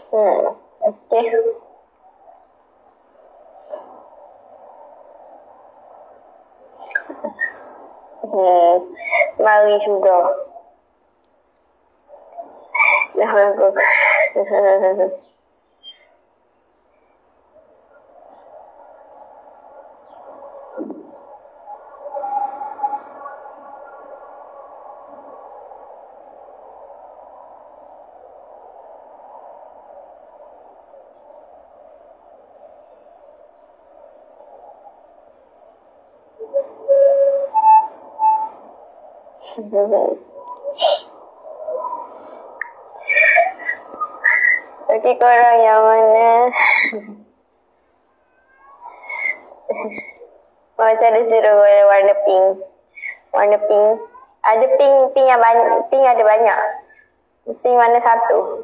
Okey. Mari sudah. Dah aku. Okey, korang yang mana? Macam ada suruh warna pink. Warna pink. Ada pink yang banyak. Pink ada banyak. Pink mana satu?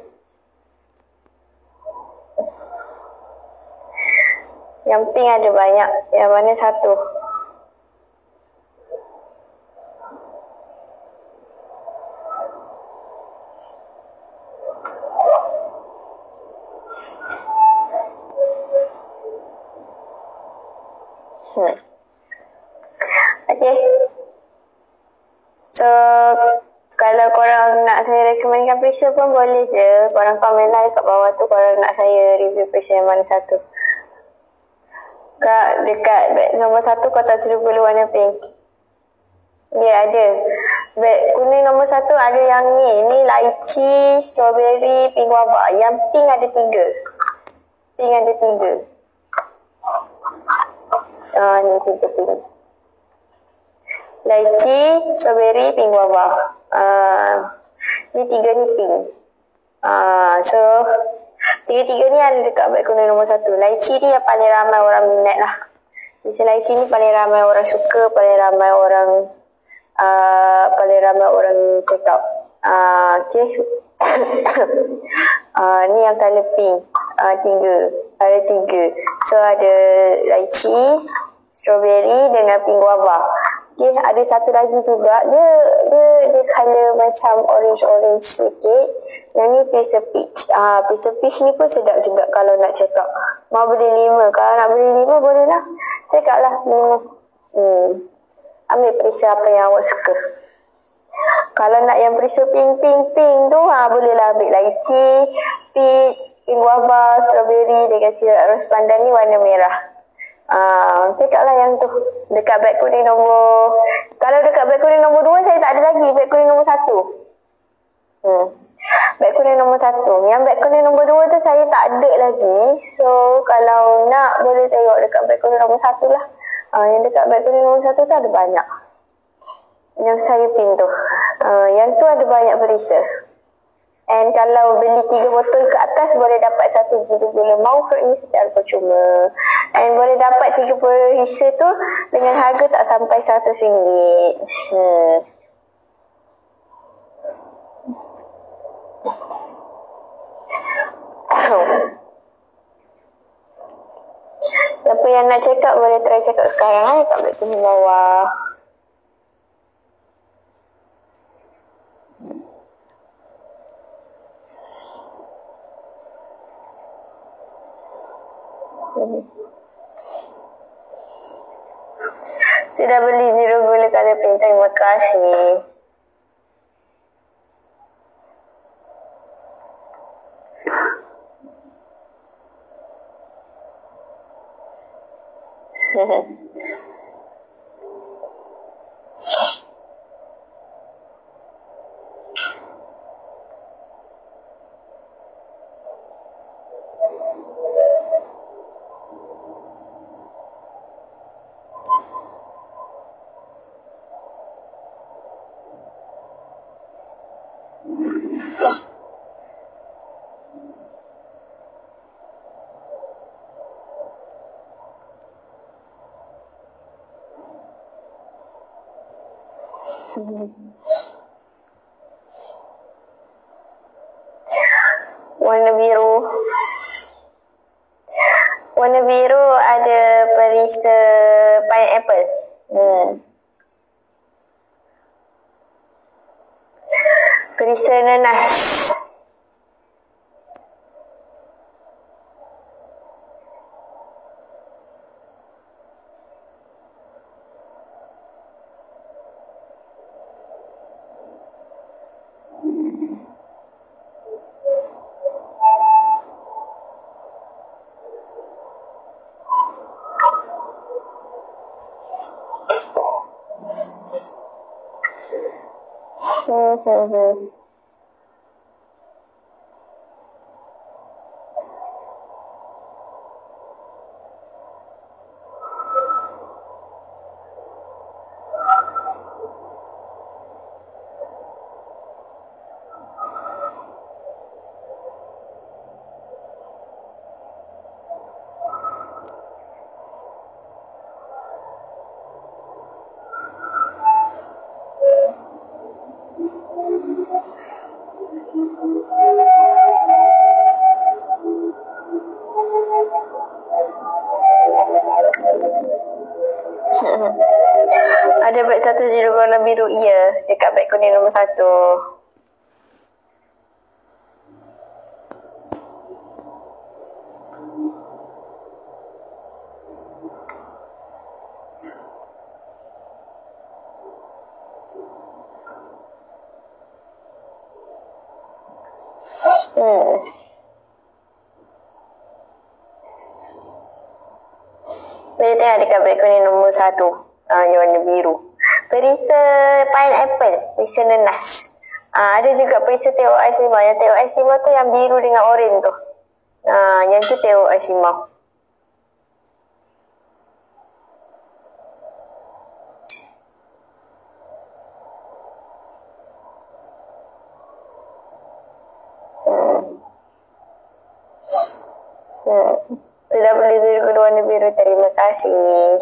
Yang pink ada banyak. Yang mana satu? Okay. So, kalau korang nak saya rekomenkan perisa pun boleh je. Korang komen lah kat bawah tu korang nak saya review perisa yang mana satu. Dekat beg nombor 1 kau tak terlupa warna pink. Ya, ada. Beg kuning nombor 1 ada yang ni. Ni lychee, strawberry, pink guava. Yang pink ada 3. Pink ada 3. Ni 3 pink. Lychee, strawberry, pink guava. Ni 3 ni pink. So, 3-3 ni ada dekat beg kuning nombor 1. Lychee ni yang paling ramai orang minat lah. Biasa lychee ni paling ramai orang suka, paling ramai orang check out. Okay. Ni yang colour pink. 3. Ada 3. So, ada lychee, strawberry dengan pink guava. Okay, ada satu lagi juga. Dia colour macam orange-orange sikit. Yang ni Pizza Peach. Pizza Peach ni pun sedap juga kalau nak check out. Mau beli 5. Kalau nak beli 5 boleh lah. Check out lah 5. Ambil perisa apa yang awak suka. Kalau nak yang perisa pink tu, boleh lah ambil lychee, peach, pink guava, strawberry dengan sirap rose pandan ni warna merah. Check out lah yang tu. Dekat beg kuning nombor... Kalau dekat beg kuning nombor 2 saya tak ada lagi. Beg kuning nombor 1. Beg kuning nombor 1. Yang beg kuning nombor 2 tu saya tak ada lagi. So, kalau nak boleh tengok dekat beg kuning nombor 1 lah. Yang dekat beg kuning nombor 1 tu ada banyak. Yang saya pin tu. Yang tu ada banyak perisa. And kalau beli 3 botol ke atas boleh dapat 1 GB lemau fruit ni secara percuma. And boleh dapat 3 perisa tu dengan harga tak sampai RM100. Siapa yang nak check out boleh try check out sekarang kat beg kuning bawah. Sudah beli zero gula colour pink. Terima kasih. Warna biru. Warna biru ada perisa pineapple. Perisa nanas. Ada beg satu di warna biru, iya. Dekat beg kuning nombor 1. Boleh tengok dekat beg kuning nombor 1. Yang warna biru. Perisa pineapple, perisa nenas. Ada juga perisa teh ais limau. Yang teh ais limau tu yang biru dengan oren tu. Yang tu teh ais limau. Sudah beli dulu warna biru. Terima kasih.